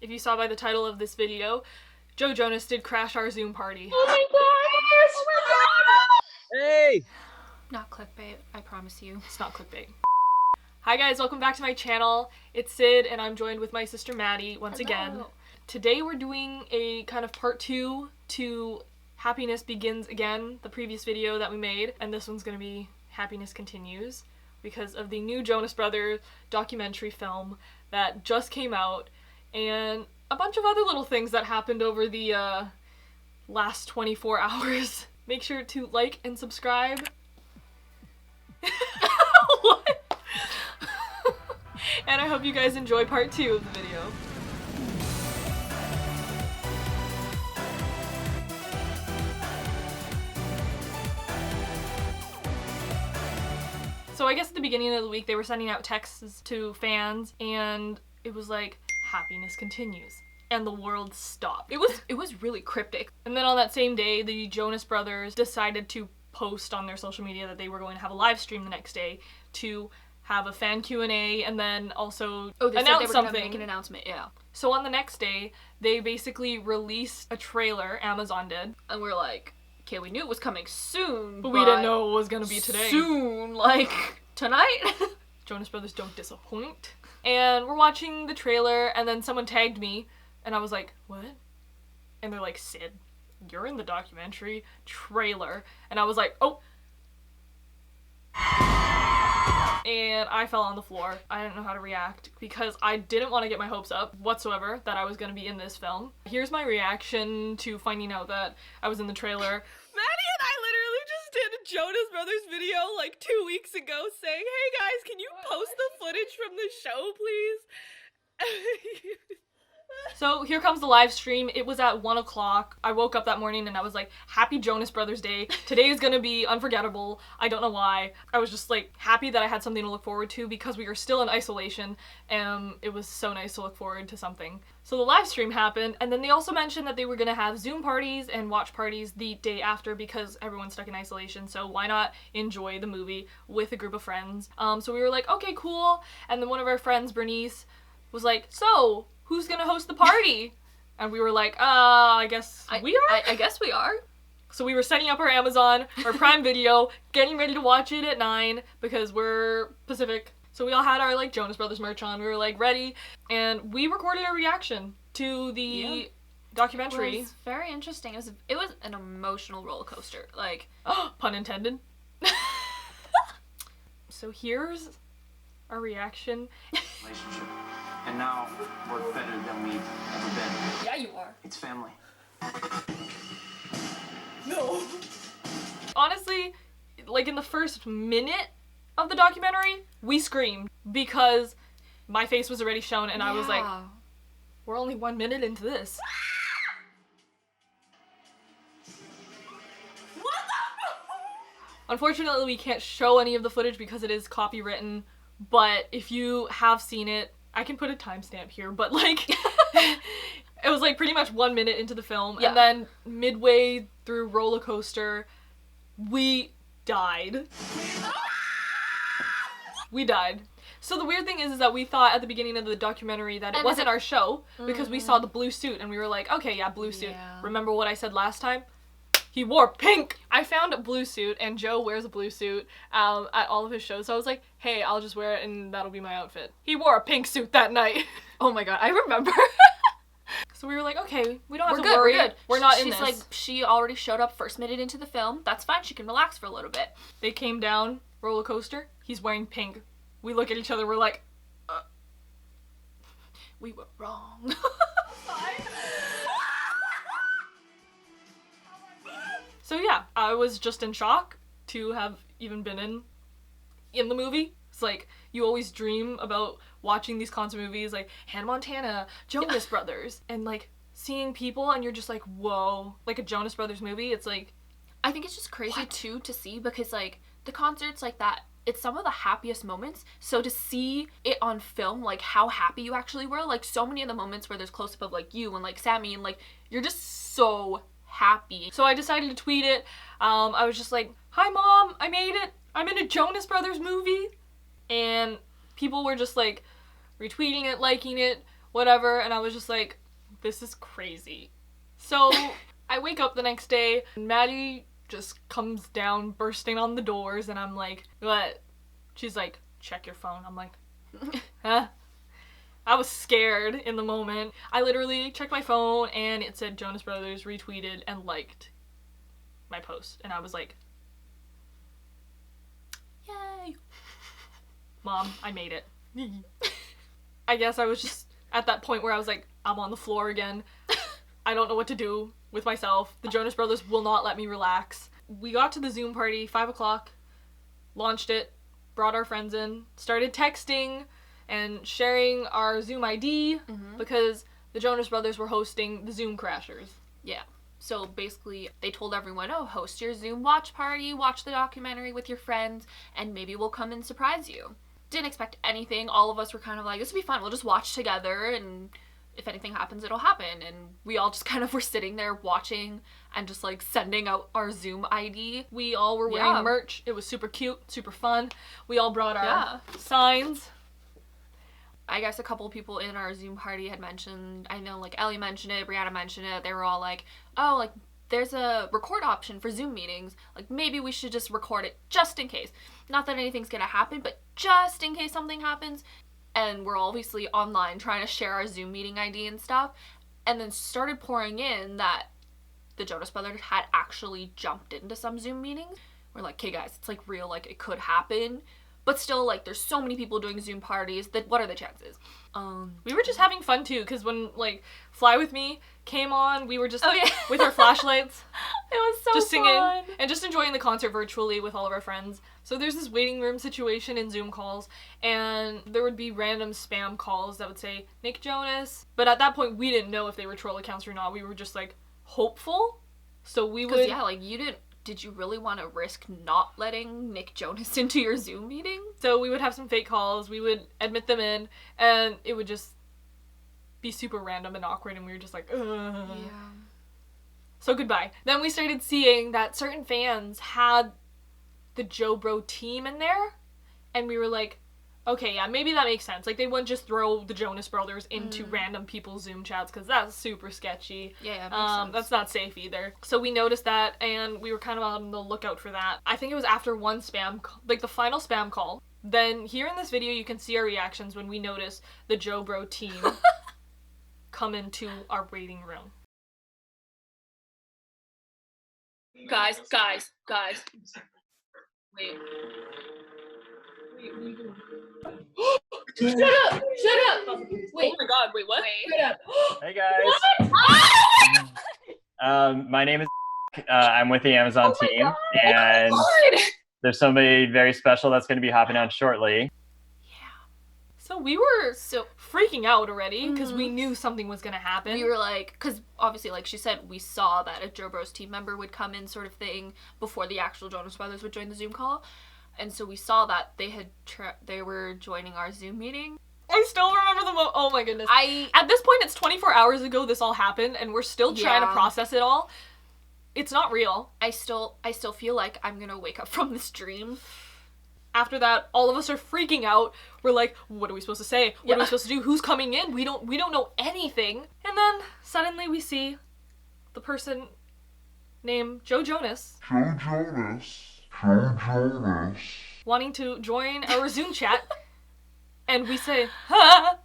If you saw by the title of this video, Joe Jonas did crash our Zoom party. Oh my god! Oh my god! Hey! Not clickbait, I promise you. It's not clickbait. Hi guys, welcome back to my channel. It's Sid and I'm joined with my sister Maddie once again. Today we're doing a kind of part 2 to Happiness Begins Again, the previous video that we made, and this one's gonna be Happiness Continues because of the new Jonas Brothers documentary film that just came out and a bunch of other little things that happened over the last 24 hours. Make sure to like and subscribe. What? And I hope you guys enjoy part 2 of the video. So I guess at the beginning of the week they were sending out texts to fans and it was like, happiness continues. And the world stopped. It was really cryptic. And then on that same day, the Jonas Brothers decided to post on their social media that they were going to have a live stream the next day to have a fan Q&A and then also announce something. Gonna make an announcement, yeah. So on the next day, they basically released a trailer, Amazon did. And we're like, okay, we knew it was coming soon, but we didn't know it was gonna be today. Soon, like, tonight? Jonas Brothers don't disappoint. And we're watching the trailer and then someone tagged me and I was like, what? And they're like, Sid, you're in the documentary trailer. And I was like, oh. And I fell on the floor. I didn't know how to react because I didn't want to get my hopes up whatsoever that I was going to be in this film. Here's my reaction to finding out that I was in the trailer. Maddie and I literally just did a Jonas Brothers video like 2 weeks ago saying, hey guys, can you post the footage from the show, please? So here comes the live stream. It was at 1 o'clock. I woke up that morning and I was like, happy Jonas Brothers Day. Today is gonna be unforgettable. I don't know why. I was just like happy that I had something to look forward to because we were still in isolation and it was so nice to look forward to something. So the live stream happened and then they also mentioned that they were gonna have Zoom parties and watch parties the day after because everyone's stuck in isolation, so why not enjoy the movie with a group of friends. So we were like, okay, cool. And then one of our friends, Bernice, was like, so who's gonna host the party? And we were like, I guess we are? I guess we are. So we were setting up our Amazon, our Prime Video, getting ready to watch it at 9 because we're Pacific. So we all had our like Jonas Brothers merch on. We were like ready and we recorded a reaction to the documentary. It was very interesting. It was an emotional roller coaster. Like, pun intended. So here's our reaction. Relationship. And now we're better than we've ever been. yeah, you are. It's family. No. Honestly, like in the first minute of the documentary, we screamed because my face was already shown and I was like, we're only 1 minute into this. Unfortunately, we can't show any of the footage because it is copywritten, but if you have seen it, I can put a timestamp here, but like, it was like pretty much 1 minute into the film, and then midway through roller coaster, we died. We died. So the weird thing is that we thought at the beginning of the documentary that it wasn't our show because we saw the blue suit and we were like, okay, yeah, blue suit. Yeah. Remember what I said last time? He wore pink! I found a blue suit, and Joe wears a blue suit at all of his shows, so I was like, hey, I'll just wear it and that'll be my outfit. He wore a pink suit that night. Oh my god, I remember. So we were like, okay, we don't have to good, worry. we're good. We're not in this. She's like, she already showed up first minute into the film. That's fine, she can relax for a little bit. They came down, roller coaster, he's wearing pink. We look at each other, we're like, we were wrong. So yeah, I was just in shock to have even been in the movie. It's like, you always dream about watching these concert movies like Hannah Montana, Jonas Brothers, and like seeing people and you're just like, whoa, like a Jonas Brothers movie, it's like... I think it's just crazy too to see because like the concerts like that, it's some of the happiest moments. So to see it on film, like how happy you actually were, like so many of the moments where there's close-up of like you and like Sammy and like, you're just so happy. So I decided to tweet it. I was just like, hi mom, I made it. I'm in a Jonas Brothers movie. And people were just like retweeting it, liking it, whatever. And I was just like, this is crazy. So I wake up the next day, and Maddie just comes down bursting on the doors, and I'm like, what? She's like, check your phone. I'm like, huh? I was scared in the moment. I literally checked my phone, and it said Jonas Brothers retweeted and liked my post. And I was like, yay. Mom, I made it. I guess I was just at that point where I was like, I'm on the floor again. I don't know what to do with myself. The Jonas Brothers will not let me relax. We got to the Zoom party, 5 o'clock, launched it, brought our friends in, started texting and sharing our Zoom ID because the Jonas Brothers were hosting the Zoom Crashers. Yeah. So basically, they told everyone, oh, host your Zoom watch party, watch the documentary with your friends, and maybe we'll come and surprise you. Didn't expect anything. All of us were kind of like, this will be fun. We'll just watch together, and if anything happens, it'll happen. And we all just kind of were sitting there watching and just like sending out our Zoom ID. We all were wearing merch. It was super cute, super fun. We all brought our signs. I guess a couple of people in our Zoom party had mentioned, I know like Ellie mentioned it, Brianna mentioned it, they were all like, oh, like there's a record option for Zoom meetings, like maybe we should just record it just in case. Not that anything's gonna happen, but just in case something happens. And we're obviously online trying to share our Zoom meeting ID and stuff, and then started pouring in that the Jonas Brothers had actually jumped into some Zoom meetings. We're like, okay guys, it's like real, like it could happen. But still, like, there's so many people doing Zoom parties that what are the chances? We were just having fun, too, because when, like, Fly With Me came on, we were just with our flashlights. It was so just fun. Singing and just enjoying the concert virtually with all of our friends. So there's this waiting room situation in Zoom calls, and there would be random spam calls that would say, Nick Jonas. But at that point, we didn't know if they were troll accounts or not. We were just, like, hopeful. So we would... yeah, like, did you really want to risk not letting Nick Jonas into your Zoom meeting? So we would have some fake calls, we would admit them in, and it would just be super random and awkward, and we were just like, ugh. Yeah. So goodbye. Then we started seeing that certain fans had the Joe Bro team in there, and we were like, okay, yeah, maybe that makes sense. Like, they wouldn't just throw the Jonas Brothers into random people's Zoom chats, because that's super sketchy. Yeah, makes sense. That's not safe either. So we noticed that, and we were kind of on the lookout for that. I think it was after one spam, like the final spam call. Then here in this video, you can see our reactions when we notice the Joe Bro team come into our waiting room. Guys. Wait. Shut up! Wait. Oh my god, wait, what? Shut up. Hey guys. My name is I'm with the Amazon team, and there's somebody very special that's going to be hopping on shortly. So we were freaking out already because we knew something was going to happen. We were like, because obviously, like she said, we saw that a Joe Bros team member would come in sort of thing before the actual Jonas Brothers would join the Zoom call. And so we saw that they were joining our Zoom meeting. I still remember oh my goodness. At this point, it's 24 hours ago this all happened, and we're still trying to process it all. It's not real. I still feel like I'm gonna wake up from this dream. After that, all of us are freaking out. We're like, what are we supposed to say? What are we supposed to do? Who's coming in? We don't know anything. And then suddenly we see the person named Joe Jonas. Wanting to join our Zoom chat, and we say, huh?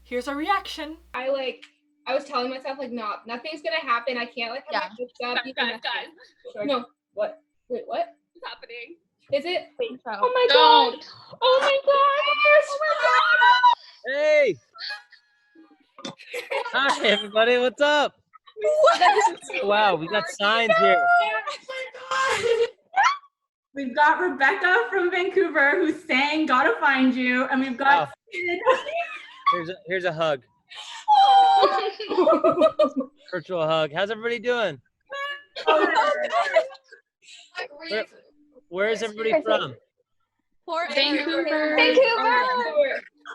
Here's our reaction. I was telling myself, like, no, nothing's gonna happen. I can't, like, have my hopes up. Guys. No. What? Wait, what? What's happening? Is it? Oh my god! Oh my gosh! Hey! Hi, everybody. What's up? Wow, we got signs here. We've got Rebecca from Vancouver who's saying "Gotta Find You," and we've got. Here's a hug. Virtual hug. How's everybody doing? Where is everybody from? Vancouver.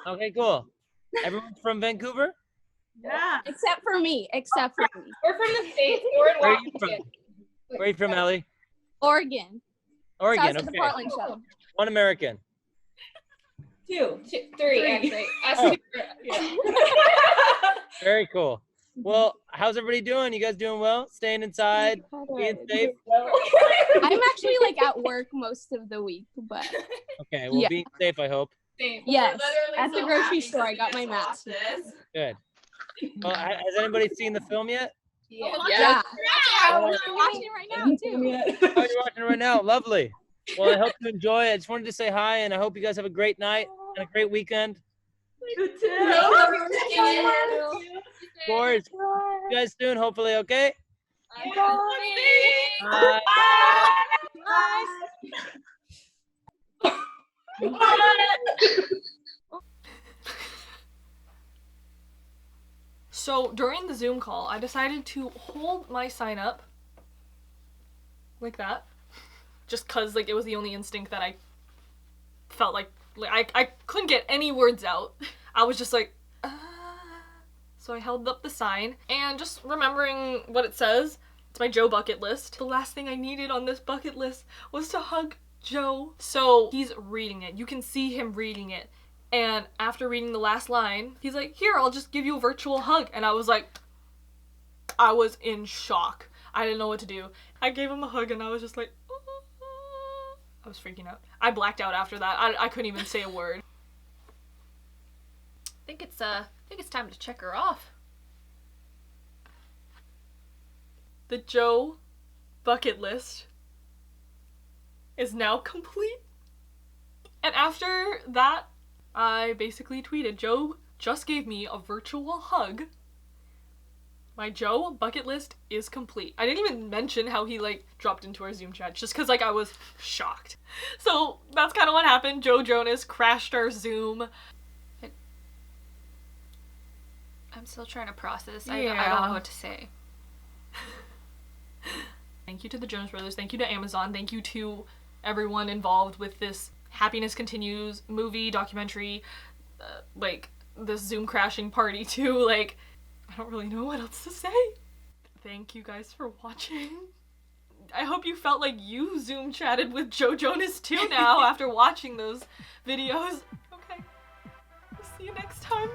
Okay, cool. Everyone's from Vancouver? Yeah. Except for me. We're from the States. We're in Where are you Washington. from? Where are you from, Oregon. Oregon, South of okay. the Portland show. One American. Three, actually. Us Oh. two. Yeah. Very cool. Well, how's everybody doing? You guys doing well? Staying inside, being safe? I'm actually like at work most of the week, but Okay, well, Yeah. being safe, I hope. yes, at the grocery store I got my mask. Good. Well, has anybody seen the film yet? Yeah. Oh, We're watching it right now too. you're watching it right now. Lovely. Well, I hope you enjoy it. I just wanted to say hi, and I hope you guys have a great night and a great weekend. You too. Of course. See you guys soon, hopefully, okay? Bye. So during the Zoom call, I decided to hold my sign up like that, just cause like it was the only instinct that I felt like I couldn't get any words out. I was just like, So I held up the sign and just remembering what it says. It's my Joe bucket list. The last thing I needed on this bucket list was to hug Joe. So he's reading it. You can see him reading it. And after reading the last line, he's like, here, I'll just give you a virtual hug. And I was like, I was in shock. I didn't know what to do. I gave him a hug and I was just like, I was freaking out. I blacked out after that. I couldn't even say a word. I think it's time to check her off. The Joe bucket list is now complete. And after that, I basically tweeted, Joe just gave me a virtual hug. My Joe bucket list is complete. I didn't even mention how he like dropped into our Zoom chat just because like I was shocked. So that's kind of what happened. Joe Jonas crashed our Zoom. I'm still trying to process. I don't know what to say. Thank you to the Jonas Brothers. Thank you to Amazon. Thank you to everyone involved with this Happiness Continues movie, documentary, like this Zoom crashing party too. Like, I don't really know what else to say. Thank you guys for watching. I hope you felt like you Zoom chatted with Joe Jonas too now after watching those videos. Okay. See you next time.